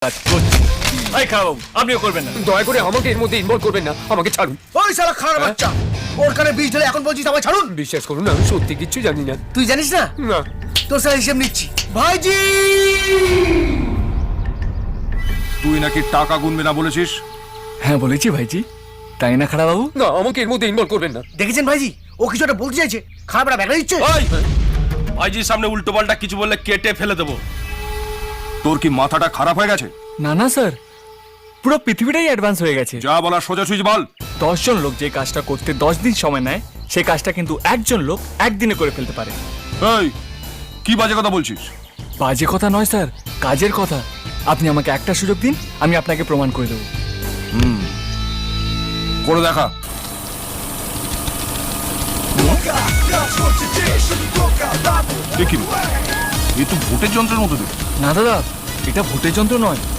কাজ করছি। এই খাও, আপনিও করবেন না। দয়া করে আমাকে এর মধ্যে ইনভলভ করবেন না, আমাকে ছাড়ুন। ওই শালা খারাপ বাচ্চা, ওর কানে বিষ ঢেলে এখন বলছিস আমায় ছাড়ুন? বিশ্বাস করুন, আমি সত্যি কিচ্ছু জানি না। তুই জানিস না? না। তোর সাথে হিসেব নিচ্ছি। ভাইজি, তুই নাকি টাকা গুনবে না বলেছিস? হ্যাঁ বলেছি ভাইজি, তাই না খারাপ বাবু? না, আমাকে এর মধ্যে ইনভলভ করবেন না। দেখেছেন ভাইজি, ও কিছু একটা বলতে চাইছে, খারাপ একটা ব্যাখ্যা দিচ্ছে। ওই ভাইজির সামনে উল্টো পাল্টা কিছু বললে কেটে ফেলে দেবো। তোর কি মাথাটা খারাপ হয়ে গেছে? না না স্যার, পুরো পৃথিবীটাই অ্যাডভান্স হয়ে গেছে। যা বলার সোজাসুজি বল। 10 জন লোক যে কাজটা করতে 10 দিন সময় নেয়, সেই কাজটা কিন্তু একজন লোক একদিনে করে ফেলতে পারে। এই কি বাজে কথা বলছিস? বাজে কথা নয় স্যার, কাজের কথা। আপনি আমাকে একটা সুযোগ দিন, আমি আপনাকে প্রমাণ করে দেবো। করে দেখা। দেখি এ তো ভোটের যন্ত্রের মতো দেখ। না দাদা, এটা ভোটের যন্ত্র নয়,